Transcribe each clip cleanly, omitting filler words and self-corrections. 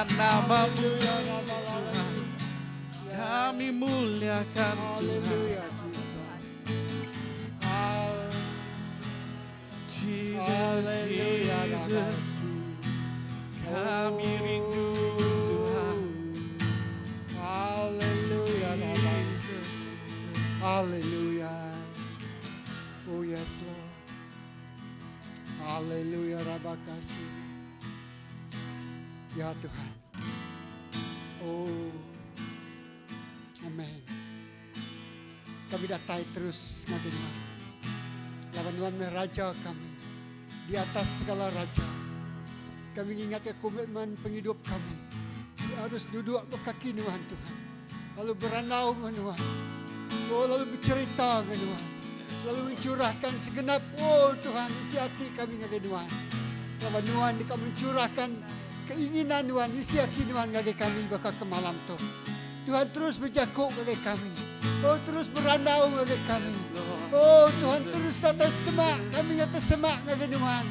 namamu Tuhan. Kami muliakan Tuhan. Jesus, kami rindu Tuhan. Hallelujah. Hallelujah. Oh yes Lord. Hallelujah. Rabba kasih. Ya Tuhan. Oh. Amin. Kami datai terus ngagiman. Lawan Tuhan Raja kami. Di atas segala raja. Kami ingat komitmen penghidup kami. Harus duduk berkaki Tuhan Tuhan. Lalu beranau Tuhan. Oh lalu bercerita Tuhan. Lalu mencurahkan segenap. Oh Tuhan isi hati kami Tuhan. Lawan Tuhan kami mencurahkan keinginan Tuhan. Isi hati Tuhan kami bakal ke malam tu. Tuhan terus berjakuk kami. Oh terus beranau kami. Oh Tuhan terus datang semak. Kami datang semak Tuhan.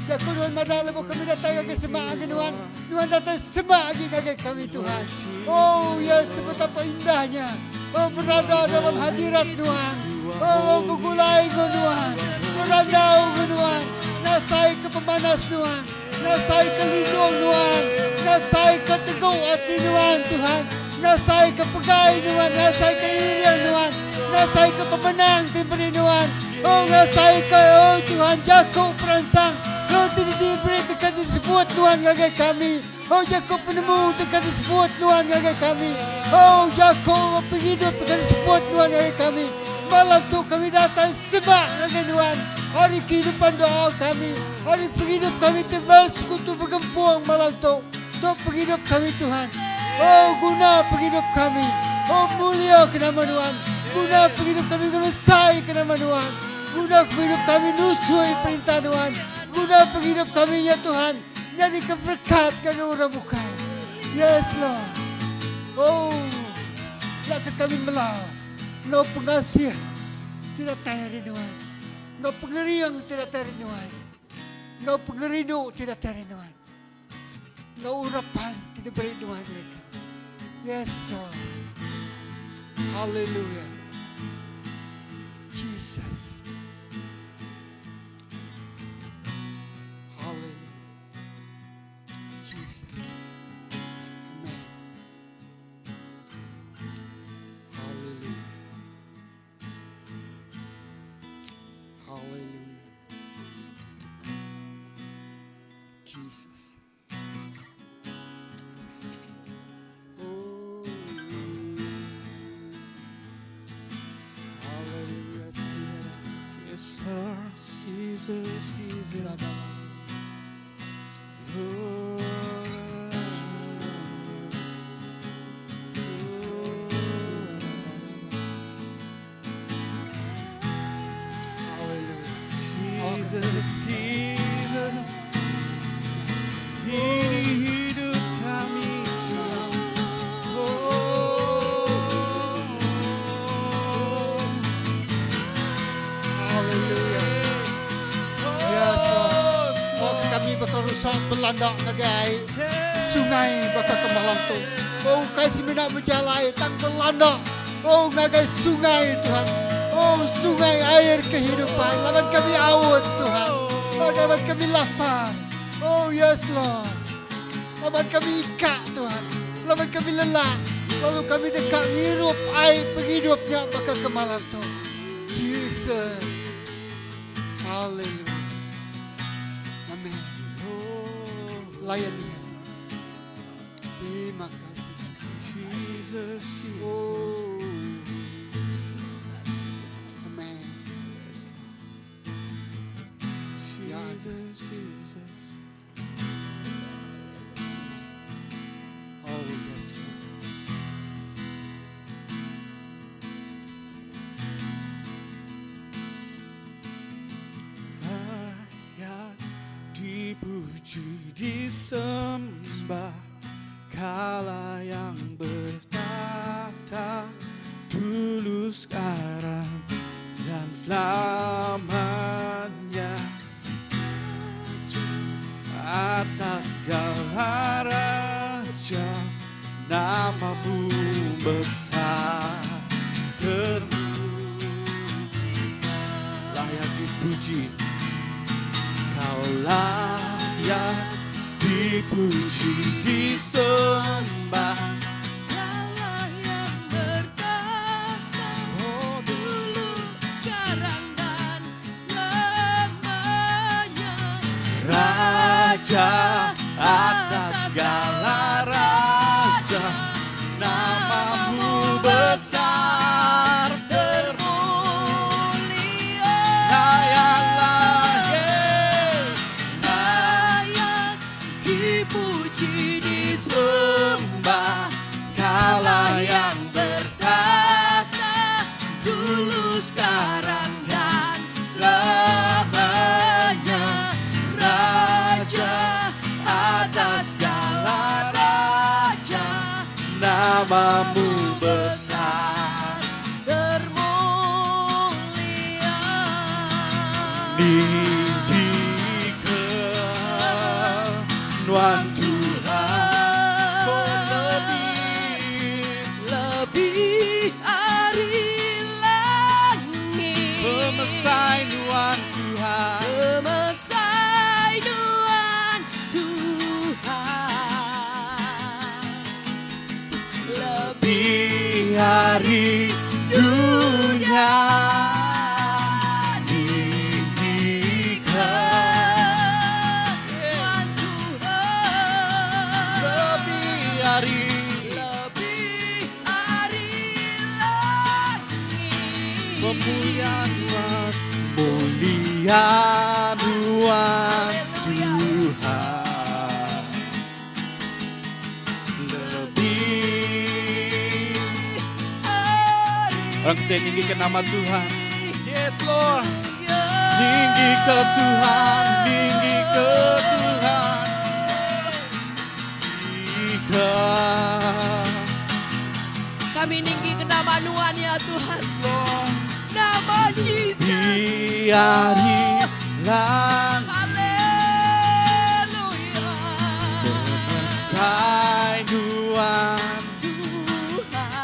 Jakuk Tuhan madal kami datang semak Tuhan. Tuhan datang semak lagi kami Tuhan. Oh ya sebetapa indahnya. Oh berada dalam hadirat Tuhan. Oh bergulai Tuhan. Beranau Tuhan. Nasai ke pemanas Tuhan. Nasai ke lindung Tuhan. Nasai ke teguh hati Tuhan. Nasai ke pegai Tuhan. Nasai ke irian Tuhan. Nasai ke pemenang diberi Tuhan. Oh nasai ke oh Tuhan jakuk perangsang. Oh tidak diberi tekan disebut Tuhan bagi kami. Oh jakuk penemu tekan disebut Tuhan bagi kami. Oh jakuk penghidup tekan disebut Tuhan bagi kami. Malam tu kami datang sembah bagi Tuhan. Hari kehidupan doa kami. Hari penghidup kami tebal sekutu bergempung malam tu. Untuk penghidup kami Tuhan. Oh guna penghidup kami. Oh mulia ke nama Tuhan. Guna penghidup kami besar ke nama Tuhan. Guna penghidup kami nusui perintah Tuhan. Guna penghidup kami ya Tuhan. Jadi keberkat kami orang bukan. Yes Lord. Oh. Jangan kami melawan. Engkau pengasih. Tidak tayari Tuhan. Engkau pengeriang tidak tayari Tuhan. Engkau pengerindu tidak tayari Tuhan. Engkau urapan tidak beri Tuhan mereka. Yes Lord. Hallelujah. Jesus. Hallelujah. Jesus. Amen. Hallelujah. Hallelujah. Jesus. Oh. Hallelujah. Yes, Lord, Jesus, Jesus. Jesus, Jesus, hidup kami Tuhan. Hallelujah. Yes, Lord. Oh, kami bakal rusak belanda ngagai sungai bakal ke malam tu. Oh, kasih mina berjalai tang belanda. Oh, ngagai sungai Tuhan. Oh, sungai air kehidupan. Lawan kami haus Tuhan. Lawan kami lapar. Oh, yes Lord. Lawan kami ikat Tuhan. Lawan kami lelah. Lalu kami dekat hirup air penghidupnya bakal ke malam tu. Jesus. Hallelujah. Amin. Layan dia. Terima kasih. Jesus, Jesus. Oh. Amen. Jesus, Jesus. Oh, yes. Jesus. Layak dipuji, disembah, Kala yang bertata dulu, sekarang dan selamanya. Atas segala dipuji. Kau layak dipuji, disembah. Allah yang bertata dulu, sekarang dan selamanya. Raja atas segala raja, namamu besar termulia. Layak dipuji, disembah. Kaulah yang bertata dulu, sekarang dan selamanya. Raja atas segala raja, namamu besar Termulia. tinggikan Tuhan Tuhan. Oh, Lebih hari langit, Pemesai Tuhan Tuhan. Pemesai Tuhan Tuhan. Di hari dunia tinggikan Tuhan Tuhan. lebih hari Lebih hari langit, pemuliaan Tuhan, mulia Tuhan Tuhan. Lebih orang kita tinggikan nama Tuhan. Yes Lord. Tinggi ke Tuhan, tinggi ke Tuhan. Kami tinggikan nama Tuhan ya Tuhan. Lord, Nama Jesus. biari langit Haleluya. Pemesai Tuhan, Tuhan.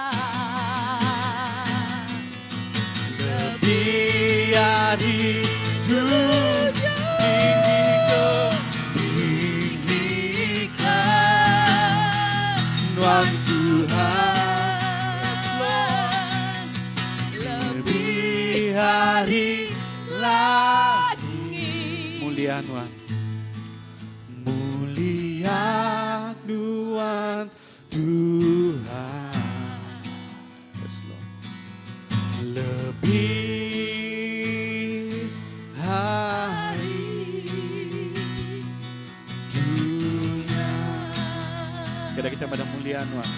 biari dunia tinggikan Tuhan Tuhan. Lebih hari lagi mulia Tuhan, mulia Tuhan Tuhan. Yes Lord. Lebih hari dunia. Kita pada mulia Tuhan.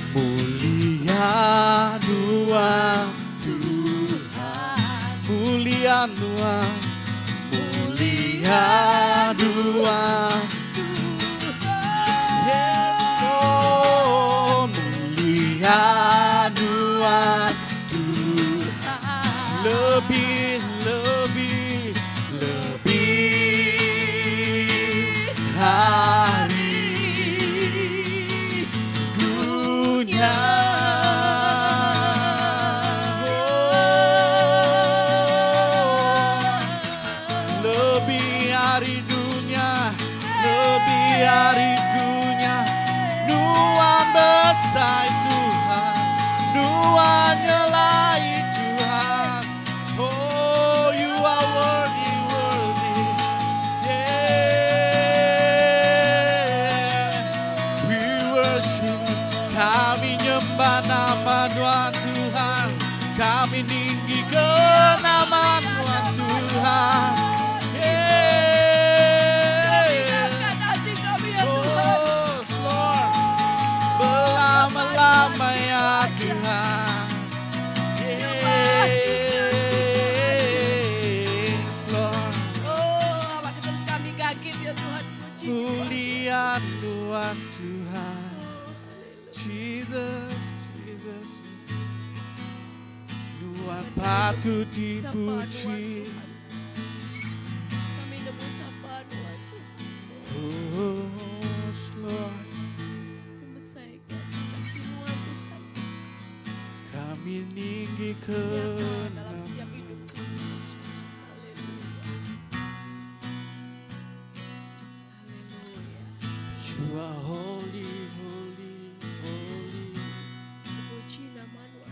Mulia Tuhan Tuhan, mulia Tuhan, mulia Tuhan. Yes, oh, mulia Tuhan Tuhan. Lebih hari dunia. Lebih hari dunia, lebih hari dunia. Nuan besar Tuhan, Nuan nyelai Tuhan. Oh, you are worthy, worthy. Yeah, we worship. Kami nyembah nama Tuhan Tuhan. Kami tinggikan nama Tuhan Tuhan. Pindahkan hati kami ya Tuhan. Oh, Lord, belama-lama ya Tuhan. Yes, Lord. Oh, apa terus kami kaget ya Tuhan. Puji. Mulia Tuhan Tuhan. Jesus, Jesus. Tuhan patut dipuji. Kami nemu sapaan Tuhan. Oh, Lord. Pemesai kuasa kasih-Mu Tuhan. Kami kami Nyata ninggikan dalam setiap hidup kami, Yesus. Haleluya. You are holy, holy, holy. Puji nama-Mu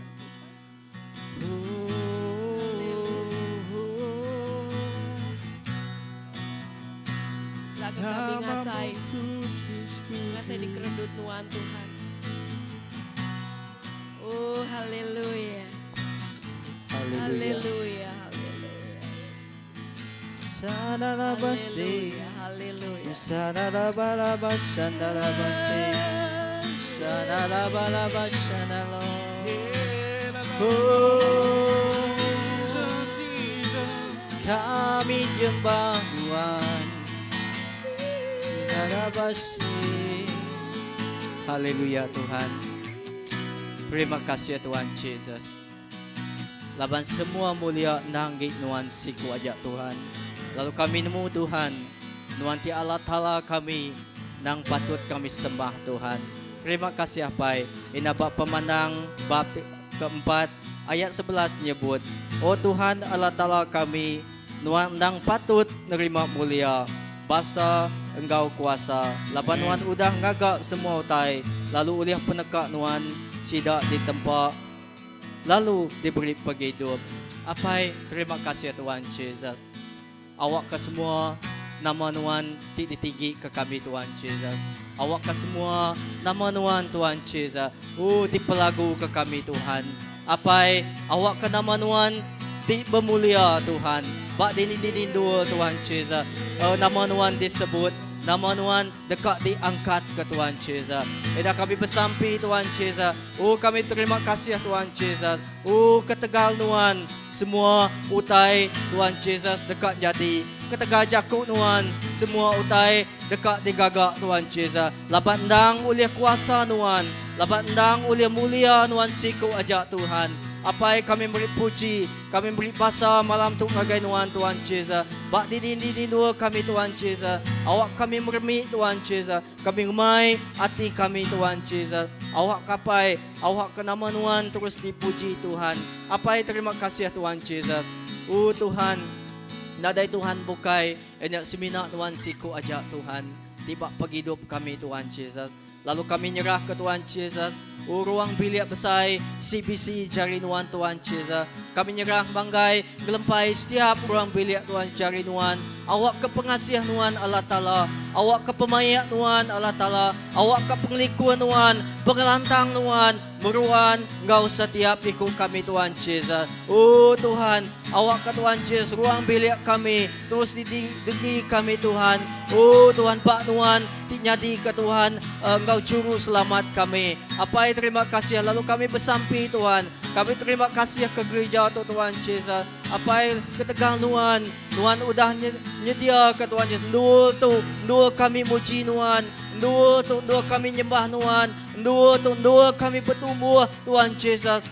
Tuhan. Laga kami ngasai dikerendut Tuhan Tuhan. Oh haleluya. Haleluya. Haleluya. Sanalabasi, Haleluya. sanalabalaba, sanalabasi, sanalabalaba, sanalo. Oh, kami jembah Tuhan. Sanalabasi. Haleluya Tuhan. Terima kasih Tuhan Yesus. Laban semua mulia nanggit nuansi kuajak Tuhan. Lalu kami nemu Tuhan, nuanti Allah Ta'ala kami, nang patut kami sembah Tuhan. Terima kasih Apai. Inabak pemandang bab keempat ayat 11 nyebut, oh Tuhan Allah Ta'ala kami, nang patut nerima mulia. Basa Engkau kuasa. Laban nuan udah ngagak semua utai. Lalu uliah penekak nuan tidak ditempa. Lalu diberi penghidup. Apai, terima kasih Tuhan Yesus. Awak ke semua nama nuan ditinggi ke kami Tuhan Yesus. Awak ke semua nama nuan Tuhan Yesus. Dipelagu ke kami Tuhan. Apai, awak ke nama nuan bermulia Tuhan. Bak dini dua Tuhan Yesus. Nama nuan disebut, nama nuan dekat diangkat ke Tuhan Yesus. Eda kami bersampi Tuhan Yesus. Kami terima kasih Tuhan Yesus. Ketegal nuan semua utai Tuhan Yesus dekat jadi. Ketegal jakuk nuan semua utai dekat digagak Tuhan Yesus. Labat ndang uliah kuasa nuan. Labat ndang uliah mulia nuan siku ajak Tuhan. Apai kami beri puji, kami beri basa malam tu ngagai nuan Tuhan Yesus. Bak di dua kami Tuhan Yesus. Awak kami meremik Tuhan Yesus. Kami gemai hati kami Tuhan Yesus. Awak kapai, awak ke nama nuan terus dipuji Tuhan. Apai terima kasih Tuhan Yesus. Tuhan, nadai Tuhan bukai, enak semina nuan siku ajak Tuhan. Tiba pagi hidup kami Tuhan Yesus. Lalu kami nyerah ke Tuhan Yesus. Ruang bilik besar CBC jari nuan Tuhan Yesus. Kami nyerah banggai gelempai setiap ruang bilik Tuhan jari nuan. Awak ke pengasiah nuan Allah Ta'ala. Awak ke pemayak nuan Allah Ta'ala. Awak ke penglikuan nuan. Pengelantang nuan. Meruan engkau setiap ikut kami Tuhan Yesus. Tuhan, awak ke Tuhan Yesus. Ruang bilik kami terus didegi kami Tuhan. Tuhan Pak nuan nyadi ke Tuhan. Engkau juru selamat kami. Apa terima kasih. Lalu kami bersampi Tuhan. Kami terima kasih ke gereja Tuhan Yesus. Apa ketegang nuan. Nuan udah nyedia ke Tuhan Yesus. Dua kami muji nuan. Dua kami nyembah nuan. Dua kami bertumbuh Tuhan Yesus.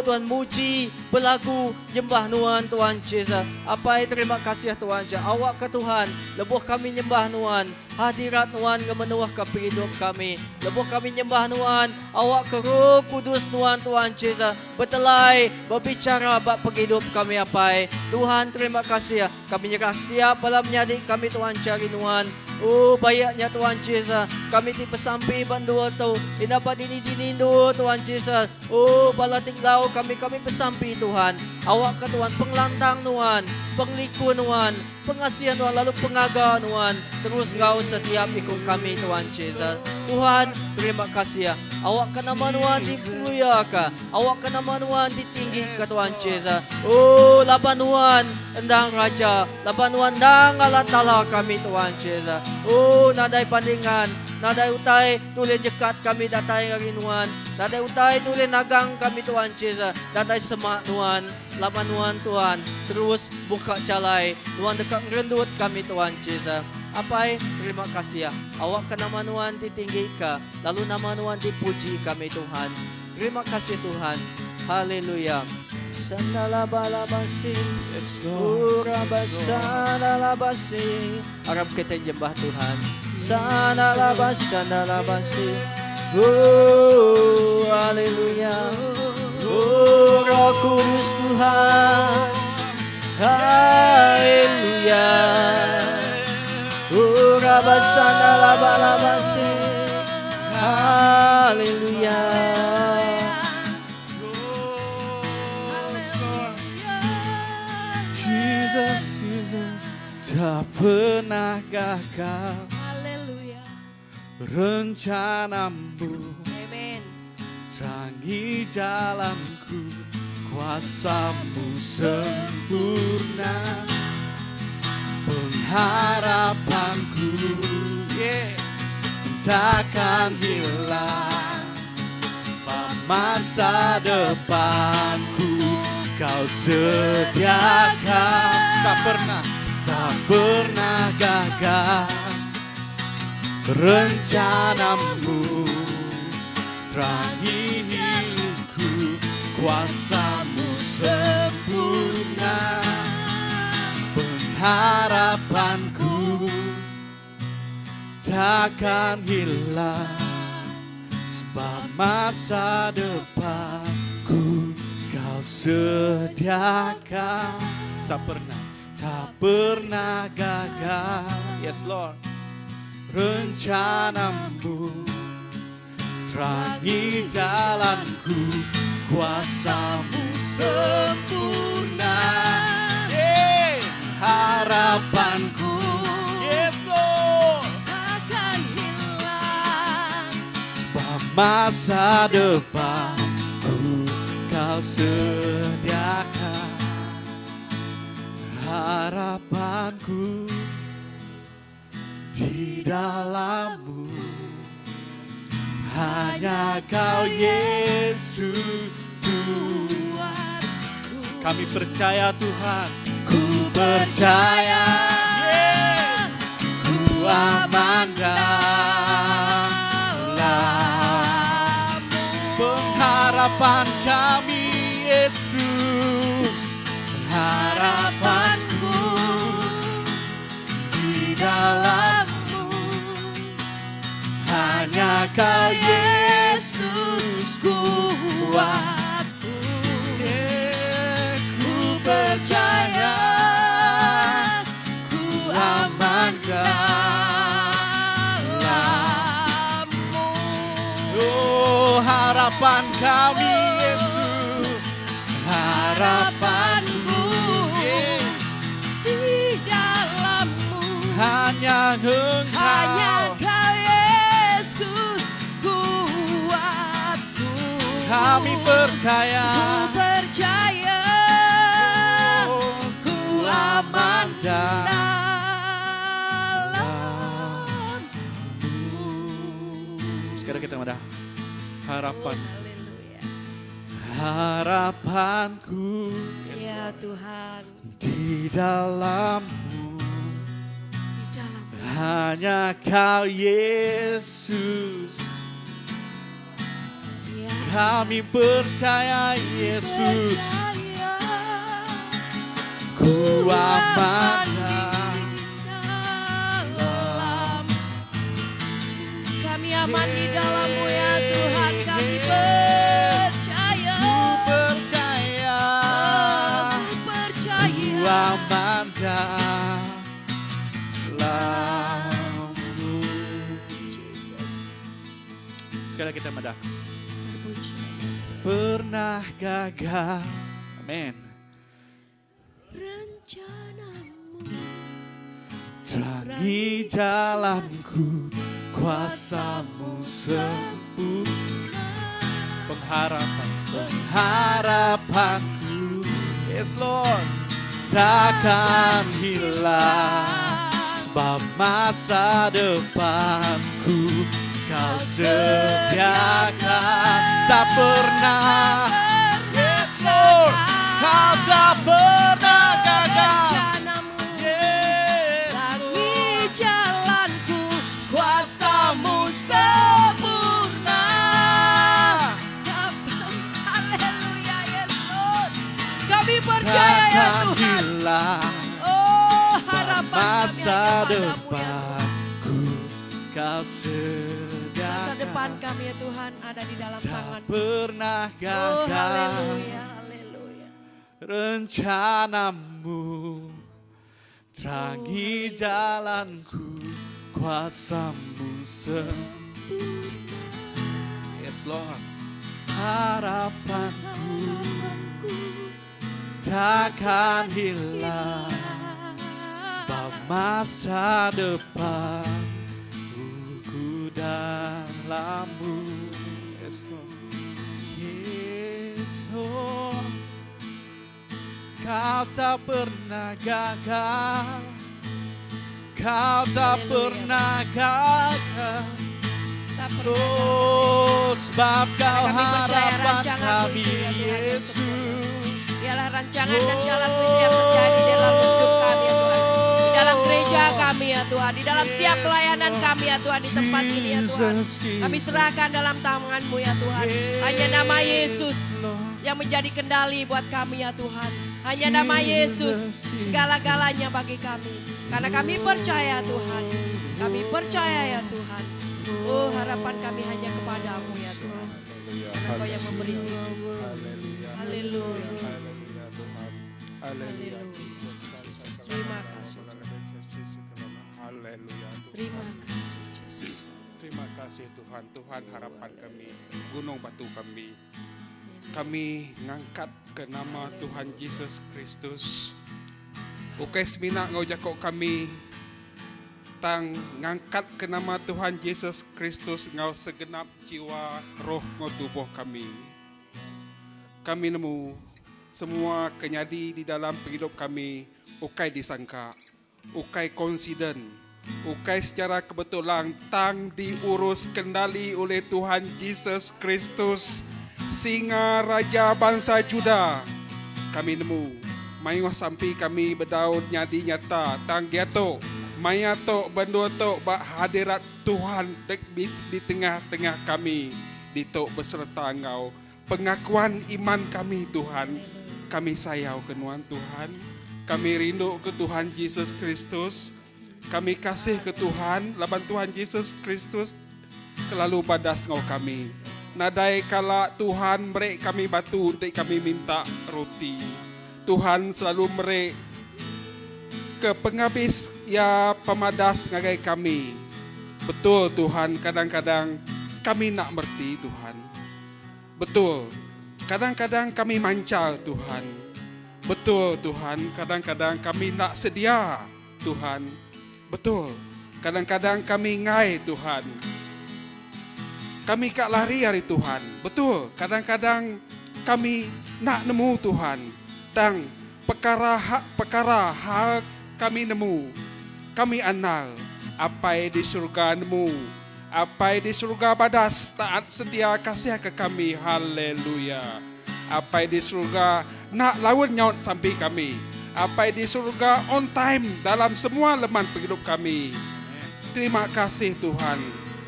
Tuhan muji berlagu nyembah nuan Tuhan Yesus. Apa terima kasih Tuhan Yesus. Awak ke Tuhan. Lebuh kami nyembah nuan. Hadirat nuan ngemenuah ke hidup kami. Lebuh kami nyembah nuan. Awak ke Roh Kudus nuan Tuhan Yesus. Bertelai berbicara bak hidup kami apa. Tuhan terima kasih. Kami nyerah siap dalam menjadi kami Tuhan cari nuan. Bayaknya Tuhan Yesus. Kami dipesampi bandua tu. Dapat ini Tuhan Yesus. Bala tinggal kami bersampi Tuhan. Awak ke Tuhan pengelantang nuan. Pengliku nuan. Pengasihan Tuhan lalu pengaga nuan. Terus engkau setiap ikut kami Tuhan Yesus. Tuhan terima kasih. Awak ke nama nuan dipuya ka. Awak ke nama nuan ditinggi ke Tuhan Yesus. Laban nuan endang raja. Laban nuan endang Allah Ta'ala kami Tuhan Yesus. Nadai pandingan. Nadai utai tulen jekat kami datai hari nuan. Nadai utai tulen nagang kami Tuhan Yesus. Datai semak nuan. Laban nuan Tuhan. Terus buka calai. Nuan dekat rendut kami Tuhan Yesus. Apa terima kasih. Awak ke nama nuan ditinggi ka. Lalu nama nuan dipuji kami Tuhan. Terima kasih Tuhan. Haleluya. Sanalabalabasi. Yes Lord. Sanalabasi. Harap kita jembah Tuhan. Sanalabasi. Haleluya. Oh Roh Kudus Tuhan, haleluya. Oh Rabasana Labalabase, haleluya. Jesus, Jesus, tak pernah gagal Haleluya. rencanamu. Amin. Terangi jalanku, kuasamu sempurna. Pengharapanku takkan hilang. Masa depanku kau sediakan. Tak pernah gagal rencanamu. Terangi hidupku, kuasamu sempurna. Pengharapanku takkan hilang. Sebab masa depanku kau sediakan. Tak pernah gagal. Yes Lord. Rencanamu, terangi jalanku, kuasamu sempurna. Harapanku, yes Lord, Takkan hilang. sebab masa depanku kau sediakan. Harapanku di dalam-Mu, hanya Kau Yesus Tuhanku. Kami percaya Tuhan, ku percaya, ku aman dalam-Mu. Pengharapan kami Yesus, harapanku di dalam-Mu, hanya Kau Yesus kuatku. Ku percaya, ku aman dalam-Mu. Oh, harapan kami Yesus, harapanku Di dalam-Mu, hanya hanya Engkau. Kau Yesus kuatku. Kami percaya, Ku percaya, ku aman dalam-Mu. Sekarang kita ada harapan. Haleluya. Harapanku Ya Tuhan, di dalam-Mu, di dalam-Mu. hanya Kau Yesus. Ya, Kami percaya Yesus, percaya, ku aman dalam. Kami aman di dalam-Mu ya Tuhan, kami percaya. Ku percaya, Ku percaya. ku aman dalam-Mu. Jesus, Sekali kita medah. terpuji. Pernah gagal, amin. Rencanamu Terangi jalanku, kuasamu sempurna. Pengharapanku, yes Lord, takkan hilang. Sebab masa depanku Kau sediakan. Tak pernah, yes Lord, Kau tak pernah gagal. rencanamu, Yes, terangi jalanku, kuasamu sempurna. Haleluya, yes Lord. Kami percaya ya takkan Tuhan. hilang. Oh, harapan kami Masa hanya padamu ya Tuhan. depanku Kau Masa sediakan. depan kami ya Tuhan ada di dalam tak tangan. pernah Oh gagal. haleluya, haleluya. Rencanamu terangi jalanku, kuasamu sempurna. Yes Lord. Harapanku takkan hilang, sebab masa depan ku dalam-Mu. Yes Lord. Yes Lord. Kau tak pernah gagal, Kau tak Haleluya. pernah gagal. Tak pernah Oh, sebab Kau Kami percaya harapan rancangan-Mu kami, itu ya Tuhan, yang Yesus. Dialah rancangan dan jalan itu yang terjadi dalam hidup kami ya Tuhan. Di dalam gereja kami ya Tuhan. Di dalam setiap pelayanan kami ya Tuhan. Di tempat ini ya Tuhan. Kami serahkan dalam tangan-Mu ya Tuhan. Hanya nama Yesus yang menjadi kendali buat kami ya Tuhan. Hanya nama Yesus segala-galanya bagi kami. Karena kami percaya Tuhan. Kami percaya ya Tuhan. Oh harapan kami hanya kepadamu ya Tuhan. Karena Kau yang memberi hidup. Haleluya. Haleluya. Terima kasih. Haleluya. Terima kasih Yesus. Terima kasih Tuhan. Tuhan harapan kami, gunung batu kami. Kami ngangkat ke nama Tuhan Yesus Kristus. Ukai semina ngau jakok kami tang ngangkat ke nama Tuhan Yesus Kristus ngau segenap jiwa roh ngau tubuh kami. Kami nemu semua kenyadi di dalam hidup kami ukai disangka, ukai confident, ukai secara kebetulan tang diurus kendali oleh Tuhan Yesus Kristus, Singa Raja bangsa Juda. Kami nemu mayuh sampai kami berdaun nyadi nyata tang giato maya tok bendua tok bak hadirat Tuhan di tengah-tengah kami di tok beserta engkau pengakuan iman kami Tuhan. Kami sayau kenuan Tuhan. Kami rindu ke Tuhan Yesus Kristus. Kami kasih ke Tuhan. Laban Tuhan Yesus Kristus kelalu badas ngau kami. Nadai kala Tuhan merek kami batu untuk kami minta roti. Tuhan selalu merek ke penghabis ya pemadas ngagai kami. Betul Tuhan, kadang-kadang kami nak merti Tuhan. Betul, kadang-kadang kami mancal Tuhan. Betul Tuhan, kadang-kadang kami nak sedia Tuhan. Betul, kadang-kadang kami ngai Tuhan. Kami kak lari hari Tuhan. Betul, kadang-kadang kami nak nemu Tuhan. Tang perkara hak kami nemu. Kami anal apa di surga nemu. Apa di surga badas taat sedia kasih ke kami. Haleluya. Apa di surga nak lawan nyaut sampai kami. Apa di surga on time dalam semua leman hidup kami. Terima kasih Tuhan.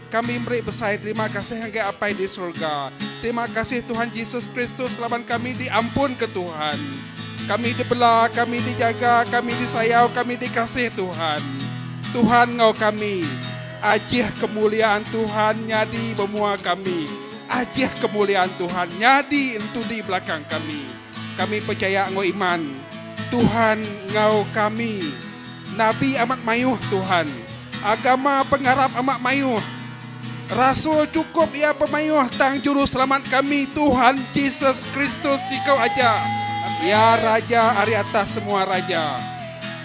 Kami beri besar terima kasih hingga apa di surga. Terima kasih Tuhan Yesus Kristus lawan kami diampun ke Tuhan. Kami dibela, kami dijaga, kami disayau, kami dikasih Tuhan. Tuhan ngau kami. Ajih kemuliaan Tuhan nyadi bemua kami. Ajih kemuliaan Tuhan nyadi entu di belakang kami. Kami percaya ngau iman. Tuhan ngau kami. Nabi amat mayuh Tuhan. Agama pengharap amat mayuh. Rasul cukup ia pemayuh tang juru selamat kami Tuhan Yesus Kristus cikau aja. Ya Raja ari atas semua raja.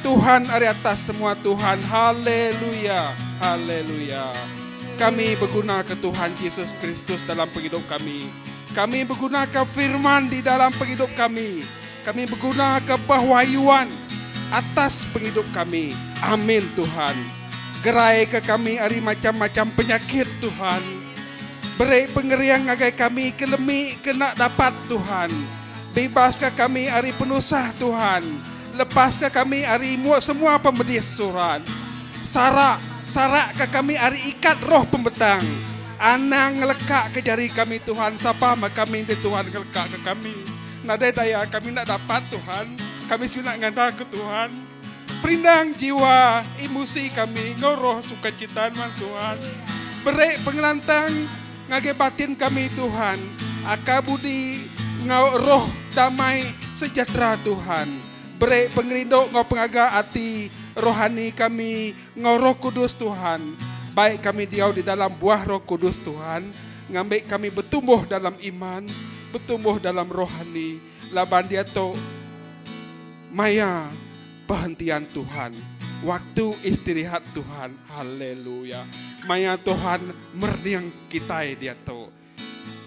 Tuhan ari atas semua Tuhan. Haleluya. Haleluya. Kami berguna ke Tuhan Yesus Kristus dalam penghidup kami. Kami berguna ke firman di dalam penghidup kami. Kami berguna ke pewahyuan atas penghidup kami. Amin Tuhan. Gerai ke kami hari macam-macam penyakit Tuhan. Beri pengeriang agai kami kelemi kena dapat Tuhan. Bebas ke kami hari penusah Tuhan. Lepas ke kami hari muat semua pembedisuran. Sarak ke kami hari ikat roh pembetang. Anang lekak ke jari kami Tuhan. Siapa maka minta Tuhan lekak ke kami. Nadai daya kami nak dapat Tuhan. Kami sebenarnya nganda ke Tuhan. Perindang jiwa, emosi kami, ngoroh sukacita Tuhan. Beri pengelantang ngage batin kami Tuhan. Akabudi ngau roh damai sejahtera Tuhan. Beri pengerindo ngau pengaga hati rohani kami ngau Roh Kudus Tuhan. Baik kami diau di dalam buah Roh Kudus Tuhan. Ngambil kami bertumbuh dalam iman, bertumbuh dalam rohani. Laban dia to maya perhentian Tuhan. Waktu istirahat Tuhan. Haleluya. Maya Tuhan merniang kita dia to.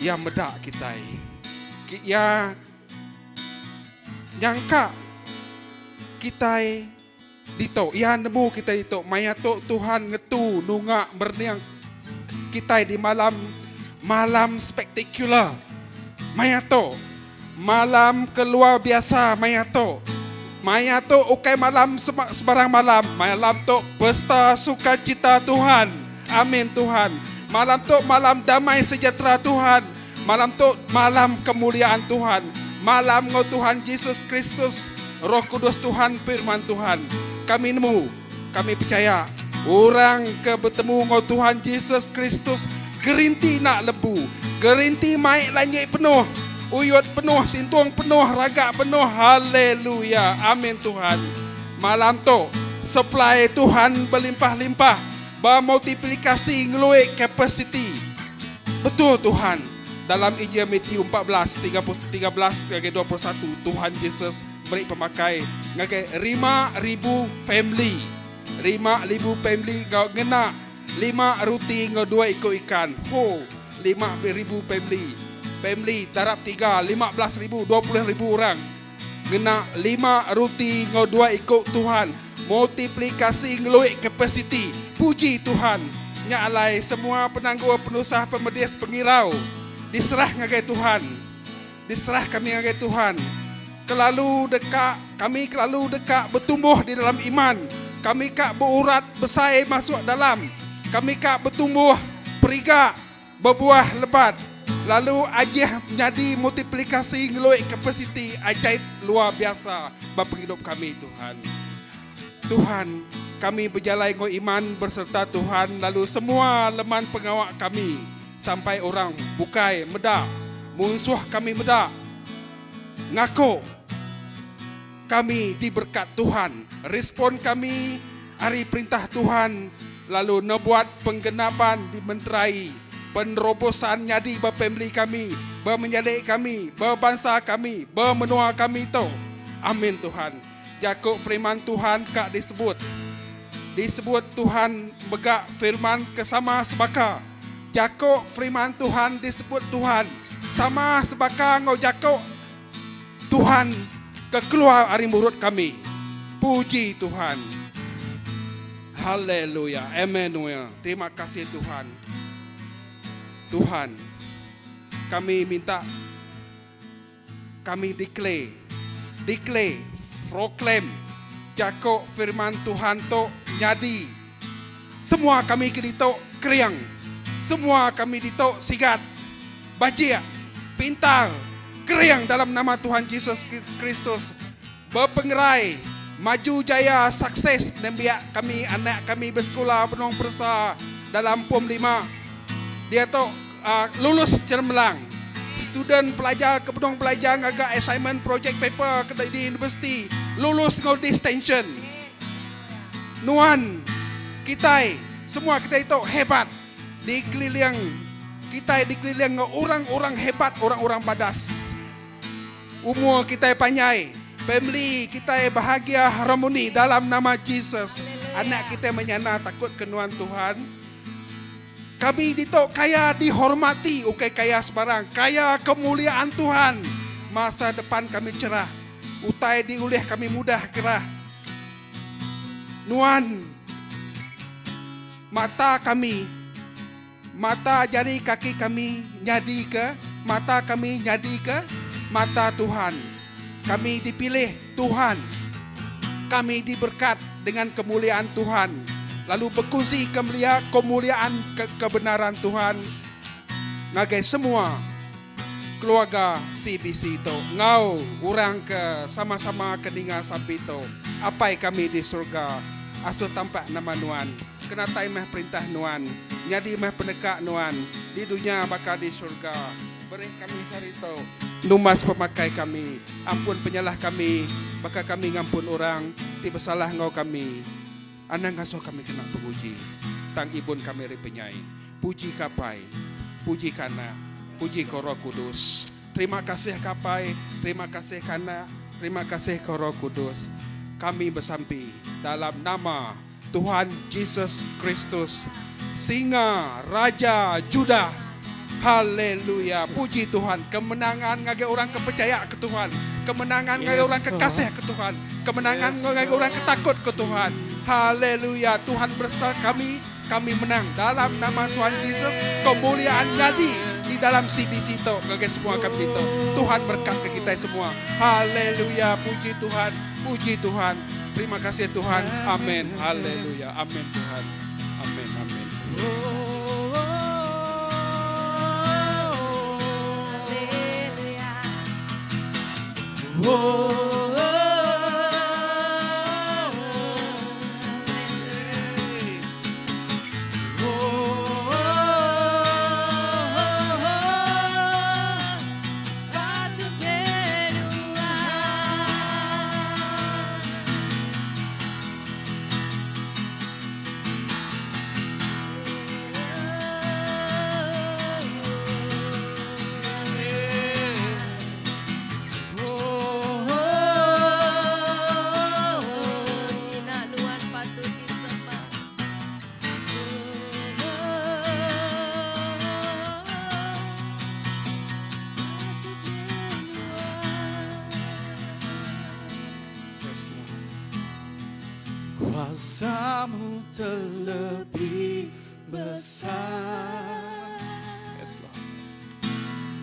Ya medak kita. Ya nyangka kita dito. Ya nemu kita dito. Maya to Tuhan ngetu nunga merniang kita di malam spektakular. Maya to malam keluar biasa. Maya to ukai malam sebarang malam. Malam to pesta sukacita Tuhan. Amin Tuhan. Malam to malam damai sejahtera Tuhan. Malam to malam kemuliaan Tuhan. Malam ngau Tuhan Yesus Kristus, Roh Kudus Tuhan, firman Tuhan. Kami nemu, kami percaya orang ke bertemu ngau Tuhan Yesus Kristus, gerinti nak lebu, gerinti maik lanjik penuh, uyut penuh, sintung penuh, raga penuh. Haleluya. Amin Tuhan. Malam tu supply Tuhan berlimpah-limpah, bermultiplikasi ngeluik capacity. Betul Tuhan. Dalam Injil Matius 14, 13-21, Tuhan Yesus beri pemakai ngagai 5,000 family. 5,000 family kau ngena 5 roti ngau 2 ekor ikan. 5,000 family. Family tarap 3, 15,000, 20,000 orang. Ngena 5 roti ngau 2 ekor Tuhan. Multiplikasi ngeluik capacity. Puji Tuhan. Nyalai semua penangguh, penusah, pemedis, pengirau. Diserah ngagai Tuhan. Diserah kami ngagai Tuhan. Kami kelalu dekat bertumbuh di dalam iman. Kami kak berurat besar masuk dalam. Kami kak bertumbuh perigak, berbuah lebat. Lalu ajih menjadi multiplikasi ngeluik kapasiti ajaib luar biasa bapa hidup kami Tuhan. Tuhan, kami berjalan ngau iman berserta Tuhan. Lalu semua leman pengawak kami sampai orang bukai medak, musuh kami medak, ngaku kami diberkat Tuhan. Respon kami hari perintah Tuhan, lalu nebuat penggenapan dimenterai, penerobosan nyadi berpamili kami, bermenjadi kami, berbangsa kami, bermenua kami tu. Amin Tuhan. Jakub firman Tuhan kak disebut Tuhan begak firman kesama sebaka. Jakub firman Tuhan disebut Tuhan sama sebaka ngau Jakub Tuhan kekeluar hari murut kami. Puji Tuhan. Haleluya. Emmanuel. Terima kasih Tuhan. Tuhan, kami minta, kami declare, proclaim Jakub firman Tuhan to nyadi. Semua kami kedito kriang. Semua kami dito sigat, bajia, pintar, kriang dalam nama Tuhan Yesus Kristus. Berpengerai, maju jaya, sukses. Dan biar kami, anak kami bersekolah penuh persa dalam POM 5. Dia tu lulus cemerlang. Student pelajar, kepenung pelajar agak assignment project paper di universiti. Lulus ngau distinction. Nuan, kita, semua kita itu hebat. Dikeliling orang-orang hebat, orang-orang badas. Umur kita panjang, family kita bahagia, harmoni dalam nama Yesus. Anak kita menyana takut kenuan Tuhan. Kami dito kaya dihormati, bukan kaya sebarang, kaya kemuliaan Tuhan. Masa depan kami cerah, utai diulih kami mudah gerah. Nuan, mata kami, mata jari kaki kami nyadi ke mata kami, nyadi ke mata Tuhan. Kami dipilih Tuhan. Kami diberkat dengan kemuliaan Tuhan. Lalu berkongsi kemuliaan kebenaran Tuhan. Ngagai semua keluarga CBC itu. Ngau orang ke sama-sama keninga sampai itu. Apai kami di surga. Asal tampak nama Nuan. Kena taimah perintah Nuan. Nyadi mah penekak nuan. Di dunia bakal di surga. Beri kami sarito. Numas pemakai kami. Ampun penyalah kami. Bakal kami ngampun orang. Tiba salah ngau kami. Anang ngasuh kami kena penguji. Tang ibun kami ripenyai. Puji kapai. Puji kana. Puji Roh Kudus. Terima kasih kapai. Terima kasih kana. Terima kasih Roh Kudus. Kami bersampi dalam nama Tuhan Yesus Kristus, Singa Raja Judah. Haleluya. Puji Tuhan. Kemenangan ngagai orang kepercaya ke Tuhan. Kemenangan ngagai orang kekasih ke Tuhan. Kemenangan ngagai orang ketakut ke Tuhan. Haleluya. Tuhan bersama kami. Kami menang dalam nama Tuhan Yesus. Kemuliaan jadi di dalam CBC itu ngagai semua kami itu. Tuhan berkat ke kita semua. Haleluya. Puji Tuhan. Puji Tuhan. Terima kasih Tuhan. Amin. Haleluya. Amin Tuhan. Amin. Amin. Kuasamu terlebih besar. Yes, Lord.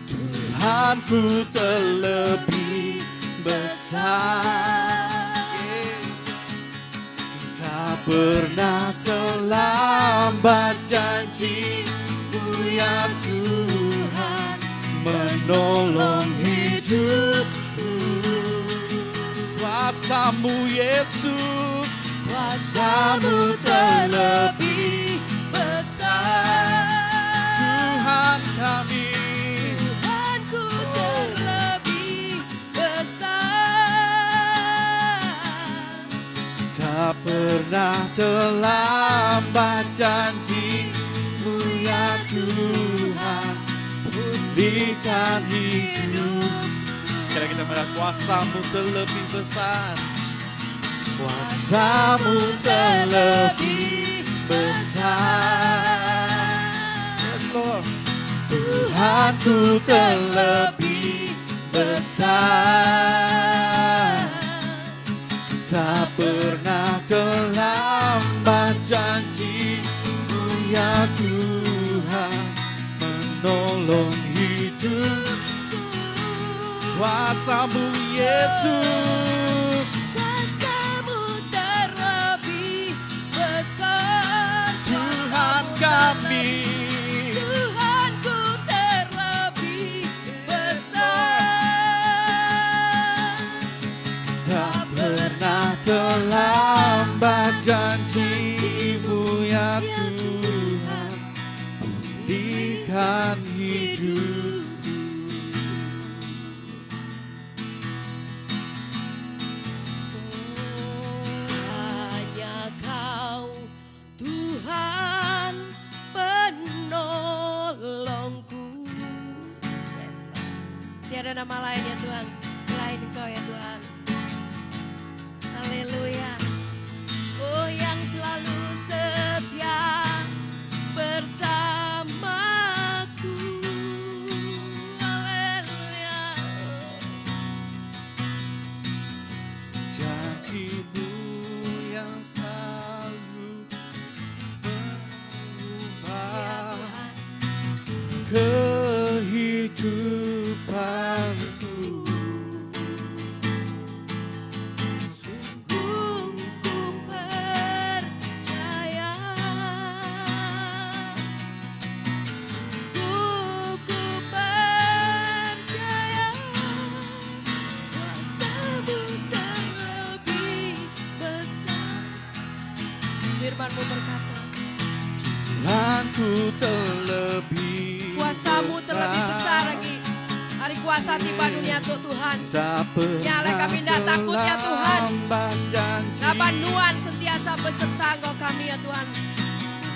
Tuhanku terlebih besar. Tak pernah terlambat janji-Mu ya Tuhan, menolong hidupku. Kuasamu Yesus, kuasamu terlebih besar. Tuhan kami, Tuhanku terlebih besar. tak pernah terlambat janji-Mu ya Tuhan, pulihkan hidup. Sekarang kita melihat kuasamu terlebih besar. Kuasamu terlebih besar. Yes, Lord. Tuhanku terlebih besar. Tak pernah terlambat janji-Mu ya Tuhan, menolong hidup. Kuasamu Yesus, Kuasamu terlebih besar. Tuhan kami. Tuhanku terlebih besar. Tak pernah terlambat janji-Mu ya Tuhan, pulihkan hidup. Hanya Kau Tuhan penolongku. Yes, Lord. Tiada nama lain ya Tuhan selain Engkau ya Tuhan. Haleluya. Oh yang selalu setia bersamaku. Haleluya. Janji-Mu yang selalu Ya berubah Tuhan. kehidupanku. Sungguh ku percaya. Sungguh ku percaya. Kuasamu terlebih besar. Firman-Mu berkata, Tuhanku terlebih Kuasamu terlebih besar lagi. Hari kuasa tiba dunia tuh Tuhan. Tak Nyala pernah kami tidak takut ya Tuhan. terlambat janji. Naban Nuan sentiasa beserta Engkau kami ya Tuhan.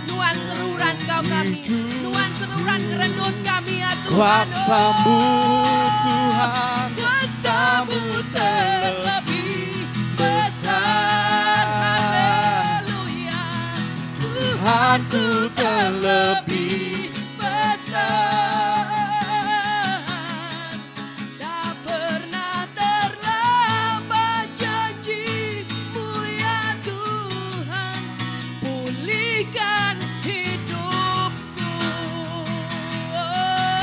Nuan seruran Engkau kami. Nuan seruran ngerendut kami ya Tuhan. Kuasamu Oh, Tuhan, kuasamu terlebih besar. Haleluya. Tuhanku terlebih besar. Tak pernah terlambat janji-Mu ya Tuhan. Pulihkan hidupku.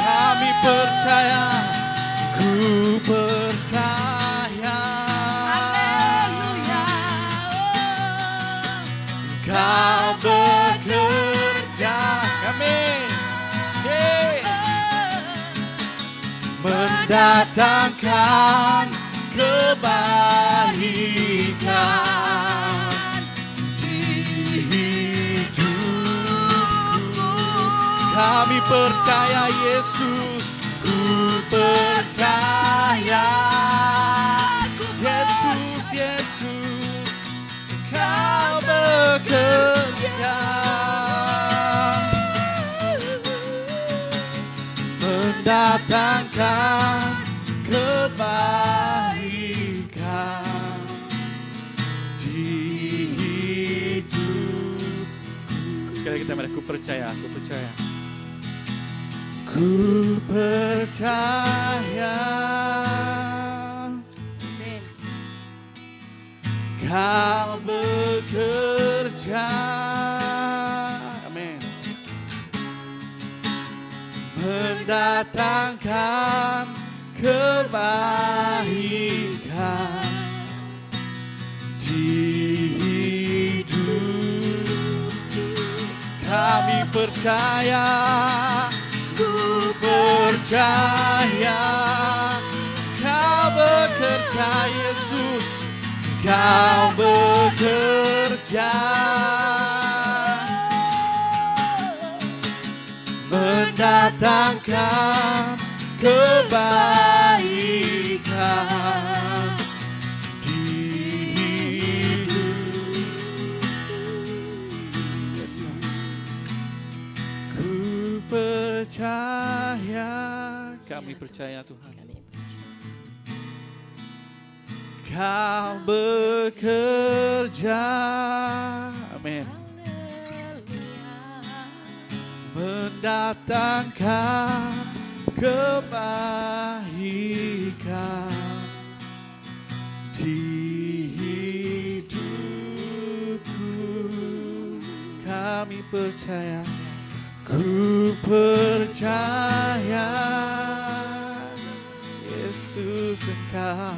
kami percaya, ku percaya. Haleluya. Kau bekerja, amin. Mendatangkan kebaikan di hidupku. Kami percaya Yesus, ku percaya. Yesus, Yesus, Kau bekerja. Mendatangkan kebaikan di hidupku. Sekali kita mari, ku percaya, ku percaya. Ku percaya. Amin. Kau bekerja. Amin. Mendatangkan kebaikan di hidup. Kami percaya, ku percaya. Kau bekerja Yesus, Kau bekerja. Mendatangkan kebaikan di hidup. Ku percaya, kami percaya Tuhan. Kau bekerja, amin. Mendatangkan kebaikan di hidupku. Kami percaya, ku percaya. Yesus Engkau,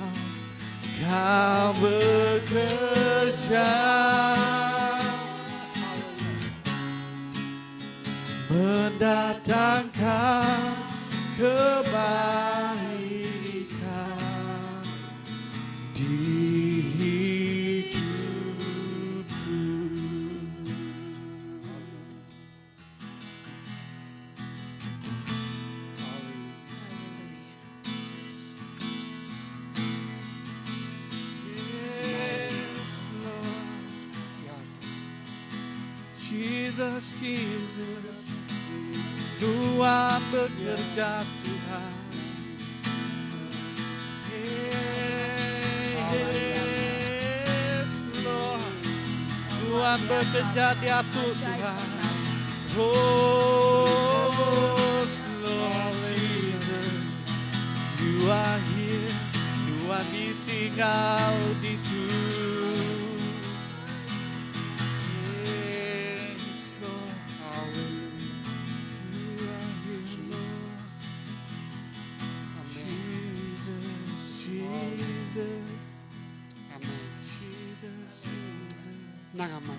Kau bekerja. Mendatangkan kebaikan di hidupku. Yes, Lord. Jesus, Jesus, Tuhan bekerja Tuhan. Yes, Lord. Tuhan bekerja di atas Tuhan. Oh, Lord Jesus, You are here. Tuhan isi Kau di Nangamat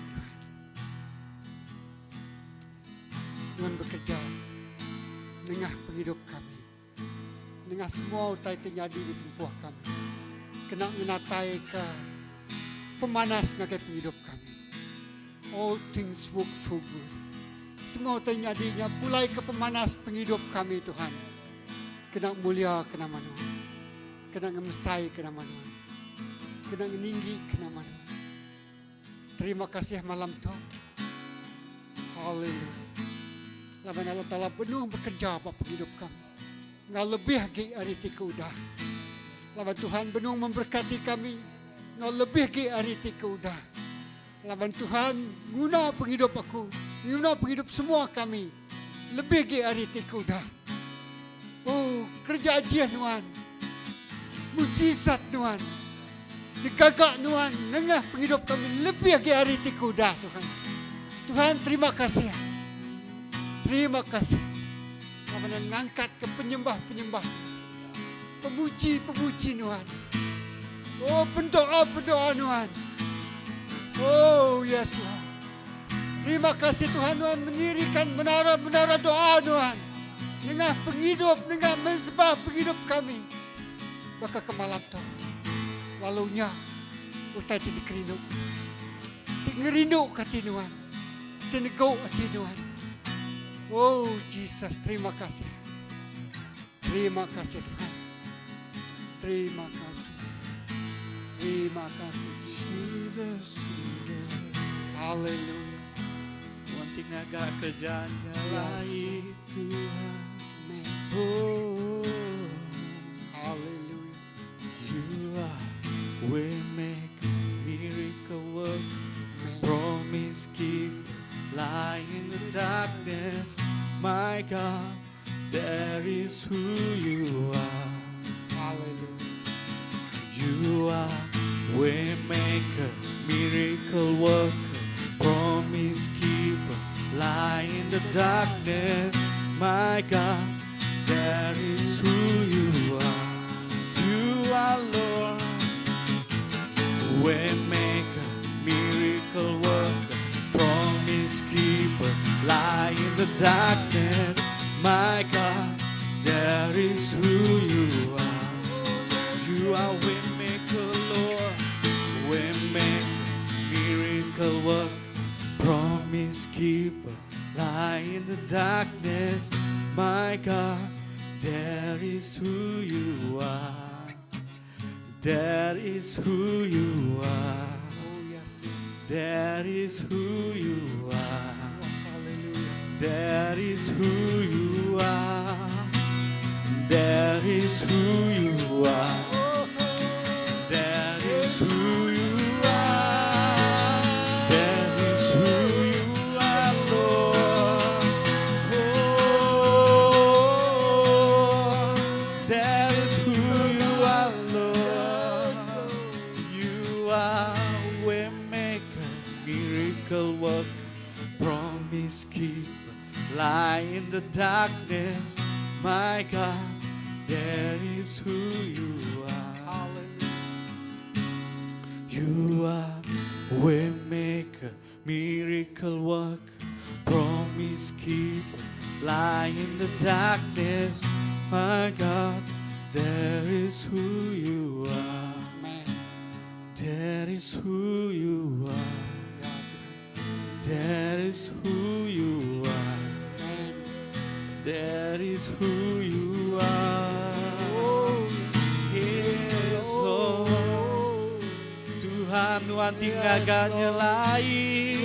Tuhan bekerja dengan penghidup kami, dengan semua utai terjadi di tempuh kami, kena menatai ke pemanas ngagai penghidup kami. All things work for good semua terjadinya, mulai ke pemanas penghidup kami Tuhan. Kena mulia ke nama Tuhan. Kena ngemesai ke nama Tuhan. Kena meninggi ke nama Tuhan. Terima kasih malam Tuhan. Haleluya. Laban Allah Ta'ala penuh bekerja Bapa penghidup kami. Nggak lebih lagi hari tiga udah. Laban Tuhan penuh memberkati kami. Nggak lebih lagi hari tiga udah. Laban Tuhan guna penghidup aku. Guna penghidup semua kami. Lebih lagi hari tiga udah. Oh, kerja ajian Tuhan. Mujizat Tuhan. Digagak Tuhan. Nengah penghidup kami. Lebih lagi hari tiga udah Tuhan. Tuhan terima kasih. Terima kasih. Kami mengangkat ke penyembah-penyembah. Pemuji-pemuji Tuhan. Oh, pendoa-pendoa Tuhan. Oh, yes Lord. Terima kasih Tuhan, Tuhan mendirikan menara-menara doa Tuhan. Dengan penghidup, dengan mensembah penghidup kami. Maka kemalam Tuhan. Lalunya, utai tidak rindu. Tidak rindu kati Tuhan. Tidak kati Tuhan. Oh Jesus, terima kasih. Terima kasih Tuhan. Terima kasih. Terima kasih Jesus. Haleluya. Wanting naga kerjanya lain Tuhan. Amen. Oh, Haleluya. you are way maker, miracle work, Amen. promise keeper, light in the darkness. My God, that is who you are. Haleluya. You are way maker, miracle worker, promise keeper, light in the darkness. My God, that is who you are. You are Lord, way maker, miracle worker, promise keeper, light in the darkness. My God, that is who you are. You are way maker, Lord, way maker, miracle worker, promise keeper, light in the darkness. My God, that is who you are. That is who you are. Oh yes Lord. That is who you are. Haleluya. That is who you are. That is who you are. That is who you are. That is who you are, Lord. Oh, that is who you are, Lord. You are way maker, miracle worker, promise keeper, light in the darkness. My God, that is who you are. You are way maker, miracle worker, promise keeper, light in the darkness. My God, that is who you are. Amen. That is who you are. Ya Tuhan. That is who you are. Amen. That is who you are. Oh. Yes, Lord. Tuhan, Tuhan tinggalkan lain.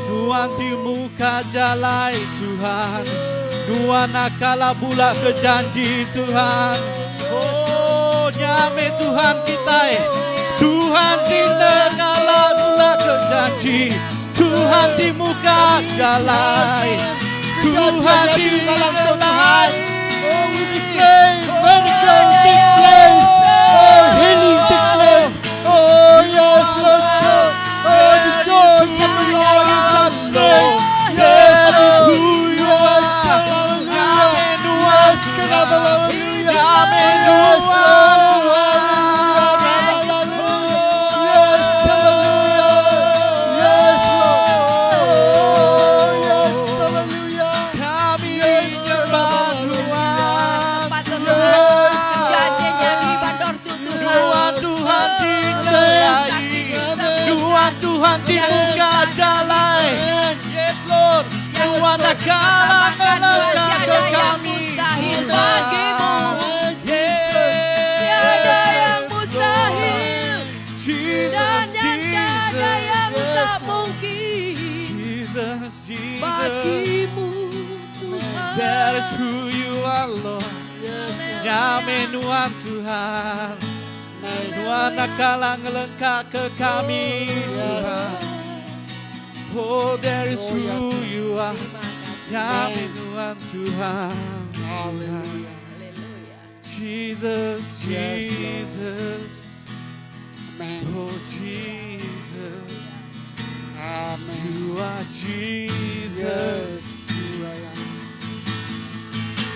Tuhan di muka jalai Tuhan. Tuhan nakala pula ke janji Tuhan. Oh, nyame Tuhan kita. Tuhan di nakala pula ke janji. Tuhan di muka jalai. Tuhan di jalai. Oh, we declare miracle take place. Oh, healing take place. Oh, yes, Lord. Oh, the joy of the Lord is our strength. Yes, Lord. Yes, hallelujah. Yes, hallelujah. Yes, Lord. Hallelujah. Yes, hallelujah. Yes, Lord. Oh, yes, hallelujah. Kami menyembah Tuhan. Tempat Tuhan, janjinya di Bandor Tuhan. Tuhan dinilai. Tuhan di muka jalan. Yes Lord. Tuhan kalang melengkap Tiada yang kami mustahil bagimu. Tiada yang mustahil. Dan yang tiada yang tak mungkin Jesus, Jesus, bagimu Tuhan. that is who you are, Lord. Nyame Nuan Tuhan, Nuan kalang melengkap ke kami Tuhan. Oh, there is who you are. Nyame Nuan Tuhan. Haleluya. Haleluya. Jesus, Yes, Lord. Jesus, Amen. oh Jesus, Amen. you are Jesus. Yes, you are.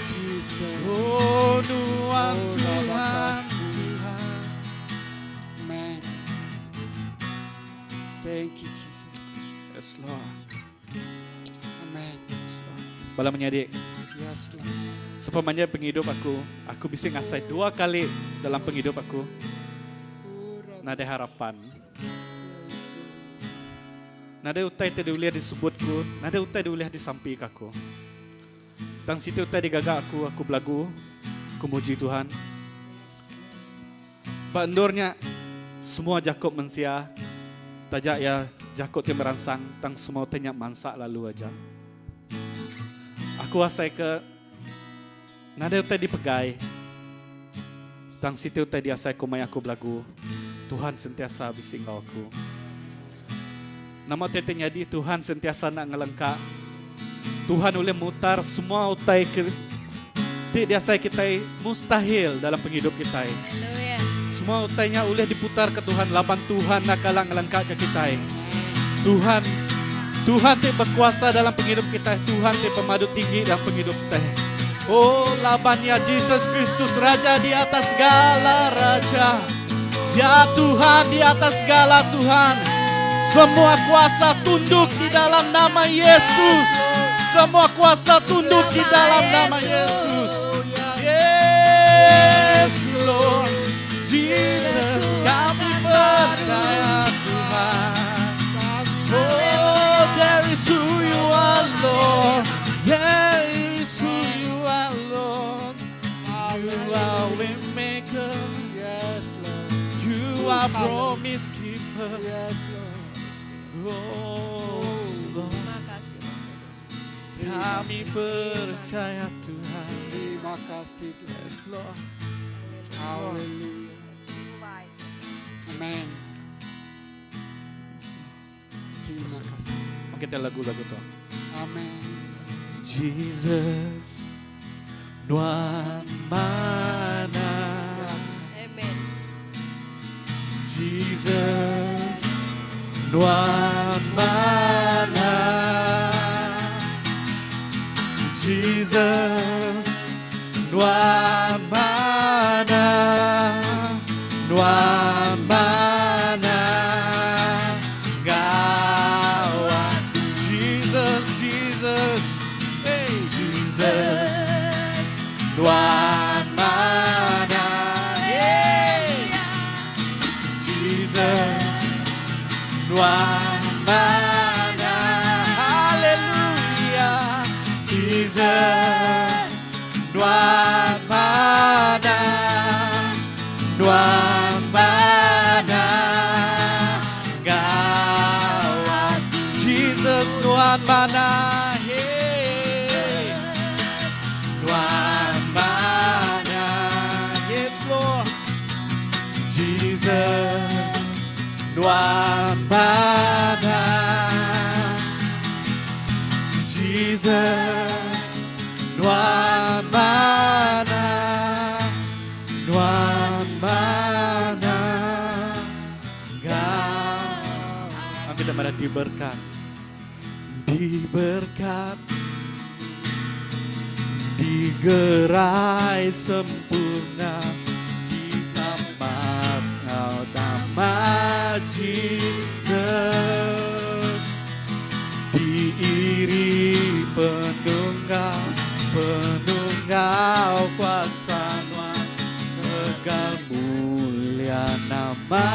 Jesus. Oh, Nuan Oh, Tuhan, Rabakasi. Tuhan. Amen. Thank you, Jesus. Yes, Lord. Amen. Bala menyadik, Yes, Lord. sepamanya penghidup aku bisa ngasai 2 kali dalam penghidup aku. Nada harapan. Nada utai tadi uliah disebutku, nada utai diuliah di samping aku. Tang situ utai digagak aku belagu, aku muji Tuhan. Pak endurnya semua Jakob mensia, tajak ya Jakob yang merangsang, tang semua tanya mansak lalu aja. Aku asai ke nada utai dipegai, tang situ utai diasai kumai aku belagu. Tuhan sentiasa bising aku. Nama tetenya di Tuhan sentiasa nak ngelengkap. Tuhan boleh mutar semua utai ke dia saya kita mustahil dalam penghidup kita. Haleluya. Semua utainya boleh diputar ke Tuhan. Laban Tuhan nak kalang ngelengkap ke kita. Tuhan te berkuasa dalam penghidup kita. Tuhan te pemadu tinggi dalam penghidup kita. Oh, labannya Yesus Kristus Raja di atas segala raja. Ya Tuhan di atas segala Tuhan. Semua kuasa tunduk di dalam nama Yesus. Semua kuasa tunduk di dalam nama Yesus. Yes Lord Jesus, kami percaya Tuhan. Oh, there is who you are, Lord. There is who you are, Lord. You are way maker. Yes, Lord. You are promise keeper. Yes, Lord. Oh, Lord. Terima kasih Roh Kudus. Kami percaya Tuhan. Terima kasih Tuhan. Yes, Lord. Haleluya. Amen. Terima kasih. Kita lagu-lagu tuh. Amen. Jesus, Nuan mana? Amen. Jesus, Nuan mana? Jesus, Nuan mana? Nuan mana? Gawat. Jesus, Jesus, hey Jesus, Nuan mana? Hey, Jesus, Nuan mana? Hallelujah, Jesus, Nuan mana? Nuan mana? Gawat. Jesus, Nuan mana? Hey, Nuan mana? Yes, Lord. Jesus, Nuan mana? Jesus, Nuan mana? Nuan mana? Kami kita pada diberkat, diberkat, digerai sempurna di tempat nama Jesus, diiri penunggal kuasa Tuhan, tegal mulia nama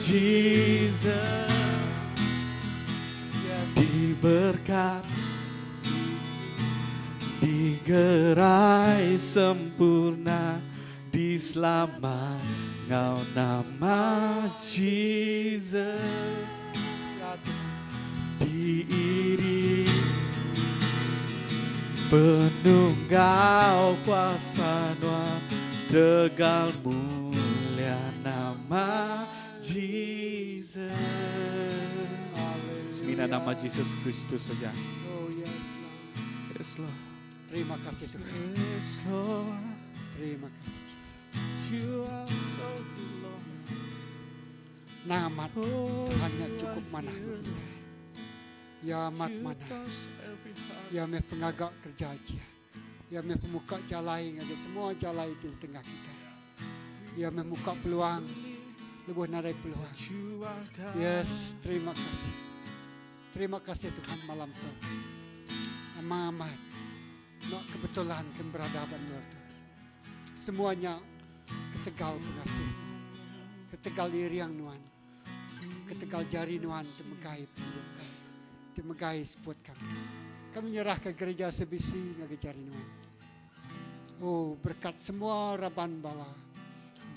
Jesus, Yes. diberkat, gerai sempurna di selamat Ngau nama Jesus. Ya Tuhan. Diiring penuh Engkau kuasa Tuhan, tegal mulia nama Jesus. Semina nama Yesus Kristus saja. Oh yes Lord. Yes Lord. Terima kasih Tuhan. Yes Lord. Terima kasih Jesus. You are so good Lord. Nama Oh, Tuhannya cukup mana kita. Ya amat you mana. touch every heart. Ya me pengagak kerja aja. Ya me pemuka jalai ngada semua jalai di tengah kita. Ya me muka peluang. Lebih narai peluang. You are God. Yes, terima kasih. Terima kasih Tuhan malam itu. Amat. Nak kebetulan keberadaban Lord. Semuanya ketegal pengasih. Ketegal iriang Nuan. Ketegal jari Nuan temegai penduduk kami. Temegai support kami. Kami nyerah ke gereja sebisi ngagi jari Nuan. Oh, berkat semua raban bala.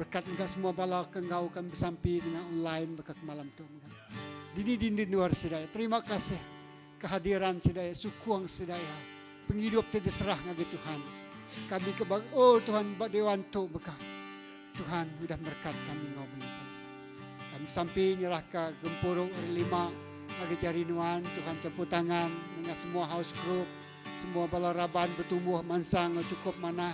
Berkat engkau semua bala kengau kami bersampi dengan online berkat malam tu. Dini luar sedaya. Terima kasih kehadiran sedaya, sukuang sedaya. Penghidup tu diserah ngagi Tuhan. Kami kebag, oh Tuhan dewan tu bekah. Tuhan sudah berkat kami ngau melipat. Kami sampai nyerah ke Gempurung hari 5 ngagi jari Nuan. Tuhan campur tangan dengan semua house group. Semua bala raban bertumbuh mansang cukup mana.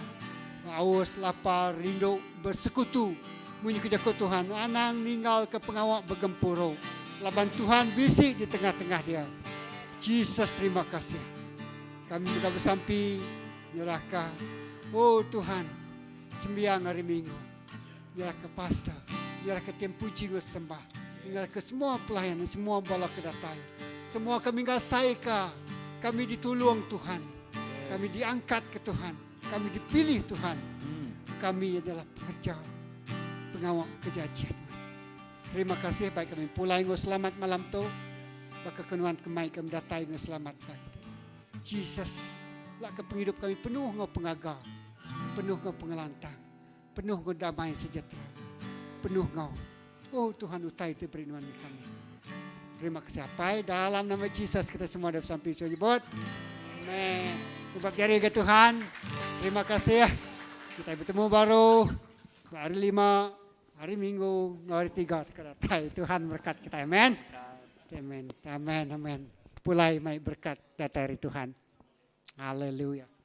Aus, lapar, rindu, bersekutu. Munyi kejakut Tuhan. Anang ninggal ke pengawak bergempuro. Laban Tuhan bisik di tengah-tengah dia. Jesus terima kasih. Kami juga bersampi. Nyerahkan. Oh Tuhan. Sembiang hari Minggu. Nyerahkan pastor. Nyerahkan tiang puji sembah. Nyerahkan semua pelayan. Semua bala kedatai. Semua kami enggak saika. Kami ditolong Tuhan. Kami diangkat ke Tuhan. Kami dipilih Tuhan. Kami adalah pekerja pengawal kejajian. Terima kasih baik kami pulai ngau selamat malam tu. Baka kenuan kemai kami datai ngau selamat lagi. Jesus, lah ke penghidup kami penuh ngau pengagal. Penuh ngau pengelantang. Penuh ngau damai sejahtera. Penuh ngau. Oh Tuhan utai itu perinuan kami. Terima kasih Apai. Dalam nama Jesus kita semua dah sampai sebut. Amen. Sebab jari ke Tuhan. Terima kasih ya. Kita bertemu baru hari 5, hari Minggu, hari 3. Tuhan berkat kita. Amen. Amen. Amen. Amen. Pulai mai berkat dari Tuhan. Haleluya.